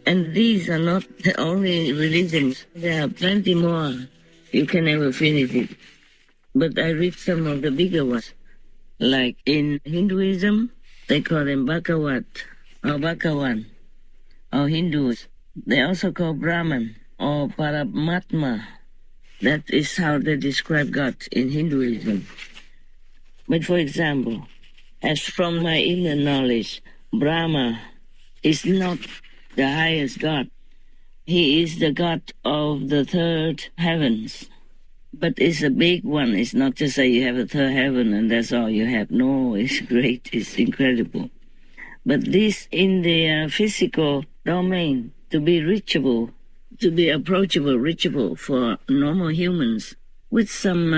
And these are not the only religions. There are plenty more. You can never finish it. But I read some of the bigger ones. Like in Hinduism, they call them Bhagavat or Bhagavan or Hindus. They also call Brahman or Paramatma. That is how they describe God in Hinduism. But for example, as from my inner knowledge, Brahma is not the highest God. He is the God of the third heavens. But it's a big one. It's not just that you have a third heaven and that's all you have. No, it's great. It's incredible. But this in the physical domain, to be reachable, to be approachable, reachable for normal humans with some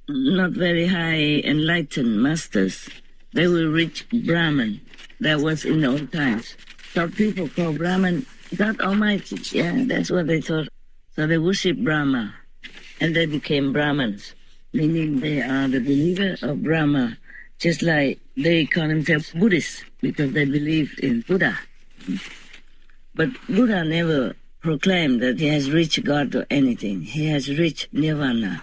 not very high enlightened masters, they will reach Brahman. That was in the old times. So people call Brahman God Almighty. Yeah, that's what they thought. So they worship Brahma. And they became Brahmins, meaning they are the believer of Brahma, just like they call themselves Buddhists because they believe in Buddha. But Buddha never proclaimed that he has reached God or anything. He has reached Nirvana,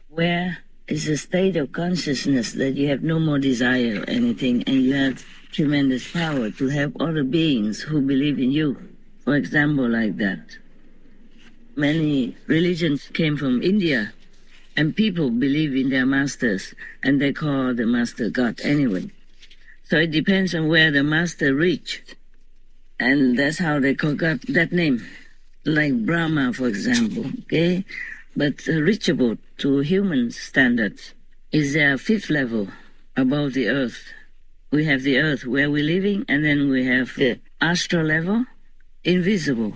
where is a state of consciousness that you have no more desire or anything, and you have tremendous power to help other beings who believe in you. For example, like that. Many religions came from India, and people believe in their masters, and they call the master God anyway. So it depends on where the master reached, and that's how they call God that name. Like Brahma, for example, okay? But reachable to human standards is their fifth level above the earth. We have the earth where we're living, and then we have the astral level, invisible.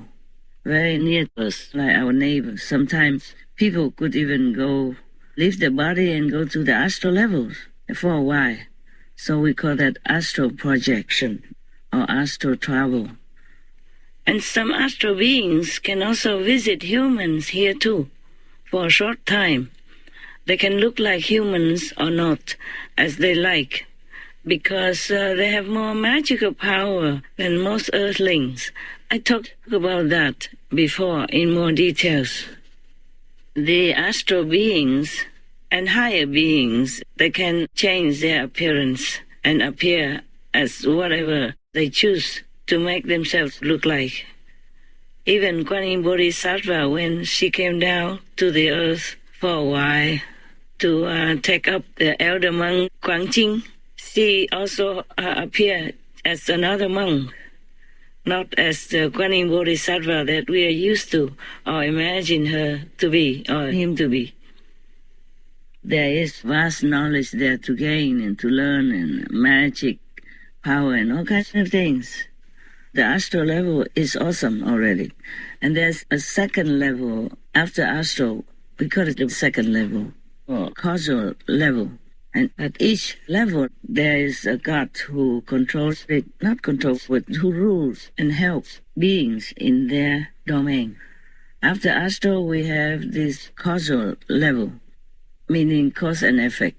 Very near to us, like our neighbors. Sometimes people could even go, leave the body and go to the astral levels for a while. So we call that astral projection or astral travel. And some astral beings can also visit humans here too, for a short time. They can look like humans or not, as they like, because they have more magical power than most earthlings. I talked about that before in more details. The astral beings and higher beings, they can change their appearance and appear as whatever they choose to make themselves look like. Even Kuan Yin Bodhisattva, when she came down to the earth for a while to take up the elder monk Guangqing, she also appeared as another monk, not as the Kuan Yin Bodhisattva that we are used to or imagine her to be or him to be. There is vast knowledge there to gain and to learn, and magic, power, and all kinds of things. The astral level is awesome already. And there's a second level after astral. We call it the second level, or causal level. And at each level, there is a God who controls it, not controls, but who rules and helps beings in their domain. After astral, we have this causal level, meaning cause and effect.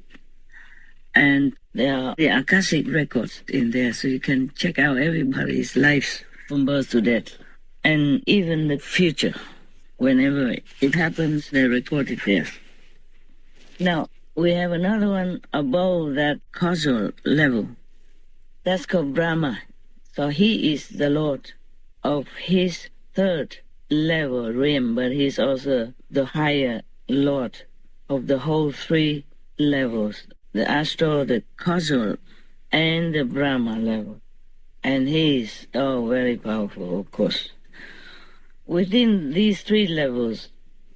And there are the Akashic records in there, so you can check out everybody's lives from birth to death. And even the future. Whenever it happens, they record it there. Now, we have another one above that causal level. That's called Brahma. So he is the Lord of his third level realm, but he's also the higher Lord of the whole three levels, the astral, the causal, and the Brahma level. And he is very powerful, of course. Within these three levels,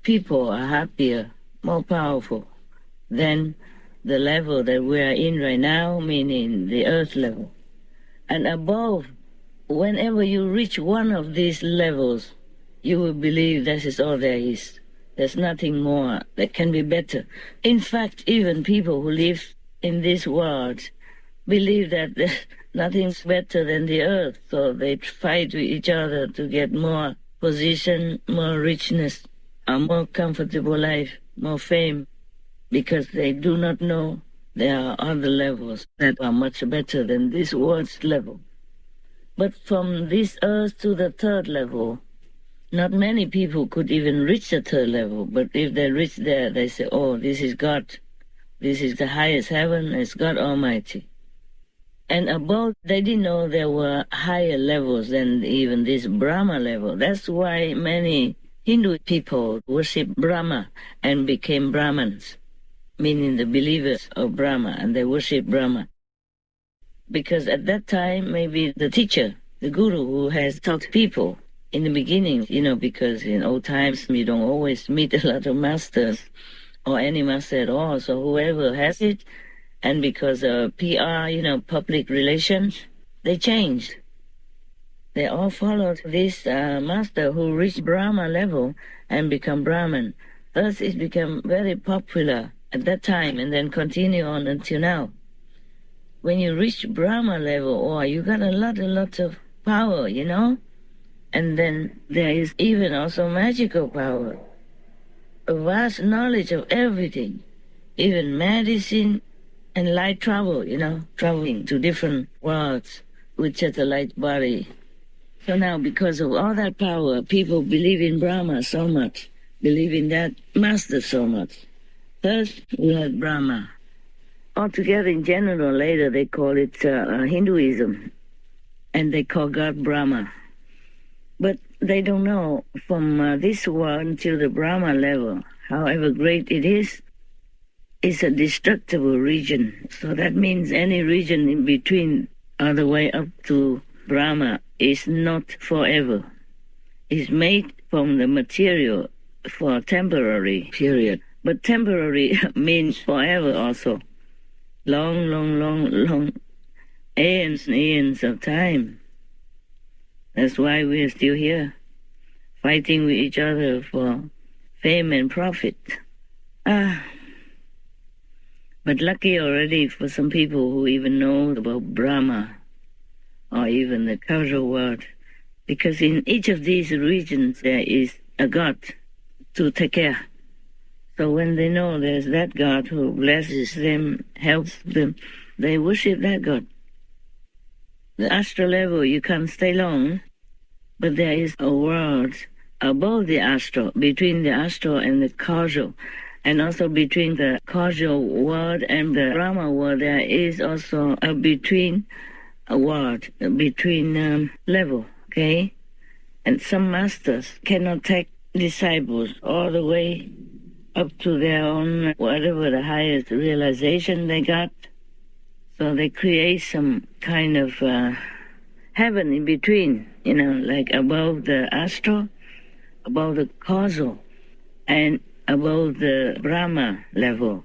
people are happier, more powerful than the level that we are in right now, meaning the earth level. And above, whenever you reach one of these levels, you will believe this is all there is. There's nothing more that can be better. In fact, even people who live in this world believe that there's nothing's better than the earth, so they fight with each other to get more position, more richness, a more comfortable life, more fame, because they do not know there are other levels that are much better than this world's level. But from this earth to the third level, not many people could even reach the third level. But if they reach there, they say, oh, this is God. This is the highest heaven. It's God Almighty. And above, they didn't know there were higher levels than even this Brahma level. That's why many Hindu people worship Brahma and became Brahmins, meaning the believers of Brahma, and they worship Brahma. Because at that time, maybe the teacher, the guru who has taught people in the beginning, because in old times you don't always meet a lot of masters or any master at all. So whoever has it, and because of PR, public relations, they changed. They all followed this master who reached Brahma level and become Brahman. Thus it became very popular at that time and then continue on until now. When you reach Brahma level, you got a lot of power, And then there is even also magical power, a vast knowledge of everything, even medicine and light travel, traveling to different worlds with just a light body. So now, because of all that power, people believe in Brahma so much, believe in that master so much. Thus, we had Brahma. Altogether, in general, later they call it Hinduism, and they call God Brahma. But they don't know from this world to the Brahma level, however great it is, it's a destructible region. So that means any region in between all the way up to Brahma is not forever. It's made from the material for a temporary period. But temporary means forever also. Long, aeons and aeons of time. That's why we're still here, fighting with each other for fame and profit. But lucky already for some people who even know about Brahma or even the causal world, because in each of these regions there is a God to take care. So when they know there's that God who blesses them, helps them, they worship that God. The astral level, you can't stay long, but there is a world above the astral, between the astral and the causal, and also between the causal world and the Brahma world, there is also a between world, between level, okay? And some masters cannot take disciples all the way up to their own, whatever the highest realization they got. So they create some kind of heaven in between, like above the astral, above the causal, and above the Brahma level.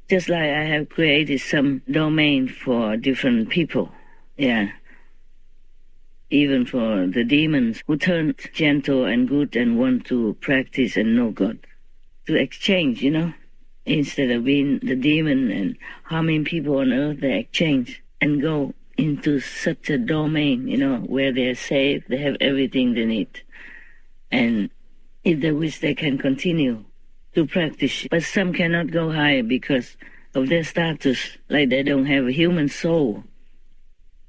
Just like I have created some domain for different people, even for the demons who turn gentle and good and want to practice and know God, to exchange, instead of being the demon and harming people on earth, they exchange and go into such a domain, where they're safe, they have everything they need. And if they wish, they can continue to practice. But some cannot go higher because of their status, like they don't have a human soul.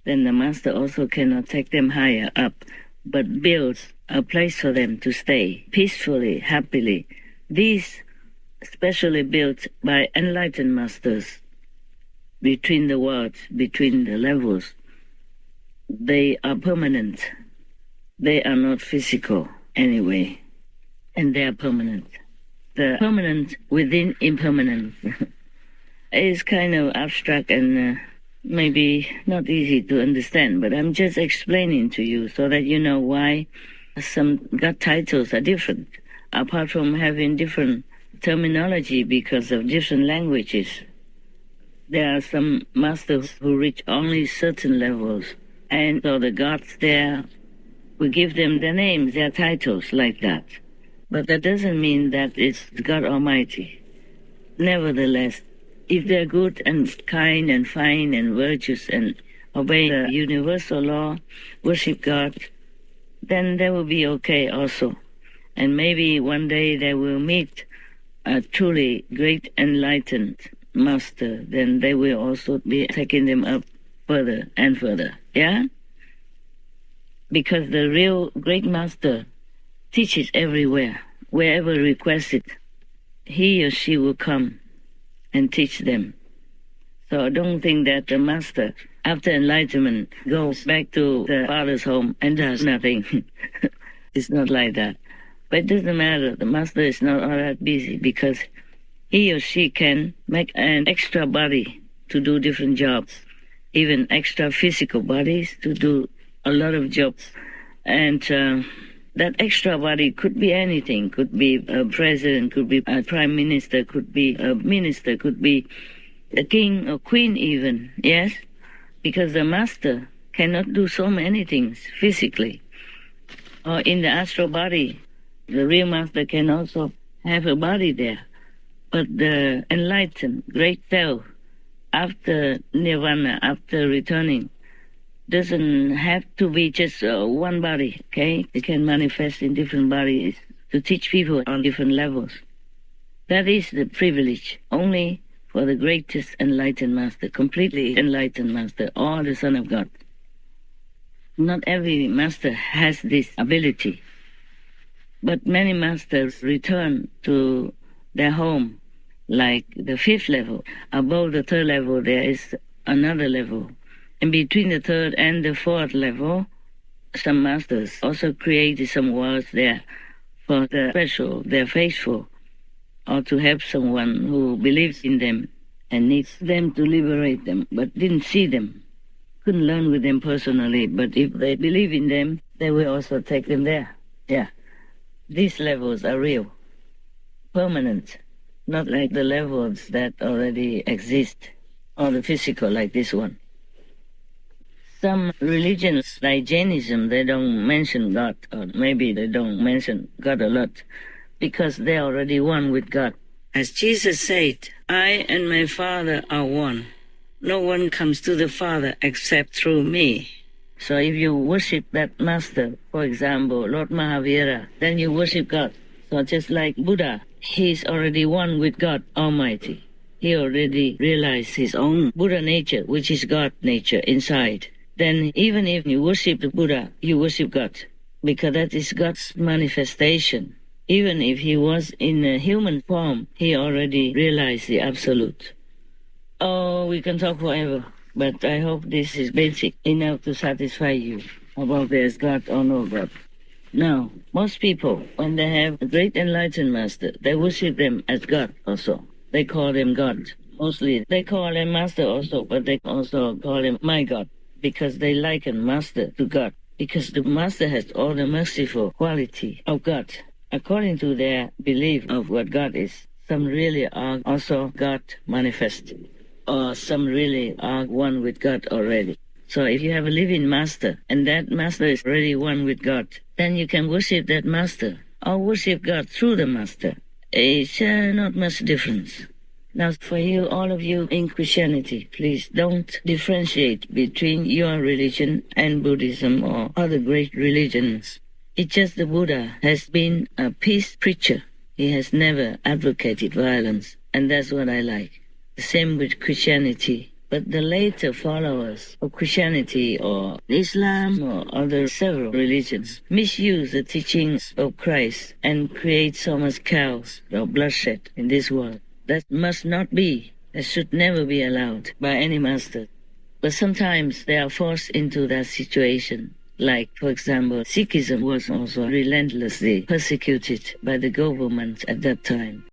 Then the master also cannot take them higher up, but builds a place for them to stay peacefully, happily. These specially built by enlightened masters between the worlds, between the levels. They are permanent. They are not physical anyway, and they are permanent. The permanent within impermanence is kind of abstract and maybe not easy to understand, but I'm just explaining to you so that you know why some God titles are different, apart from having different terminology because of different languages. There are some masters who reach only certain levels, and so the gods there, we give them their names, their titles like that. But that doesn't mean that it's God Almighty. Nevertheless, if they're good and kind and fine and virtuous and obey the universal law, worship God, then they will be okay also. And maybe one day they will meet a truly great enlightened master, then they will also be taking them up further and further. Yeah? because the real great master teaches everywhere, wherever requested. He or she will come and teach them. So I don't think that the master, after enlightenment, goes back to the father's home and does nothing. It's not like that. But it doesn't matter. The master is not all that busy because he or she can make an extra body to do different jobs, even extra physical bodies to do a lot of jobs. And that extra body could be anything. Could be a president, could be a prime minister, could be a minister, could be a king or queen even, yes? Because the master cannot do so many things physically. Or in the astral body, the real master can also have a body there. But the enlightened great self, after nirvana, after returning, doesn't have to be just one body, okay? It can manifest in different bodies to teach people on different levels. That is the privilege only for the greatest enlightened master, completely enlightened master, or the Son of God. Not every master has this ability, but many masters return to their home, like the fifth level. Above the third level, there is another level. And between the third and the fourth level, some masters also created some worlds there for the special, the faithful, or to help someone who believes in them and needs them to liberate them, but didn't see them, couldn't learn with them personally, but if they believe in them, they will also take them there. Yeah. These levels are real, permanent, not like the levels that already exist, or the physical like this one. Some religions, like Jainism, they don't mention God, or maybe they don't mention God a lot, because they're already one with God. As Jesus said, I and my Father are one. No one comes to the Father except through me. So if you worship that master, for example, Lord Mahavira, then you worship God. So just like Buddha, he's already one with God Almighty. He already realized his own Buddha nature, which is God nature inside. Then even if you worship the Buddha, you worship God, because that is God's manifestation. Even if he was in a human form, he already realized the absolute. Oh, we can talk forever, but I hope this is basic enough to satisfy you about there's God or no God. Now, most people, when they have a great enlightened master, they worship them as God also. They call them God. Mostly, they call them master also, but they also call him my God, because they liken master to God, because the master has all the merciful quality of God. According to their belief of what God is, some really are also God manifested, or some really are one with God already. So if you have a living master, and that master is already one with God, then you can worship that master, or worship God through the master. It's not much difference. Now for you, all of you in Christianity, please don't differentiate between your religion and Buddhism or other great religions. It's just the Buddha has been a peace preacher. He has never advocated violence, and that's what I like. The same with Christianity. But the later followers of Christianity or Islam or other several religions misuse the teachings of Christ and create so much chaos or bloodshed in this world. That must not be. That should never be allowed by any master. But sometimes they are forced into that situation. Like, for example, Sikhism was also relentlessly persecuted by the government at that time.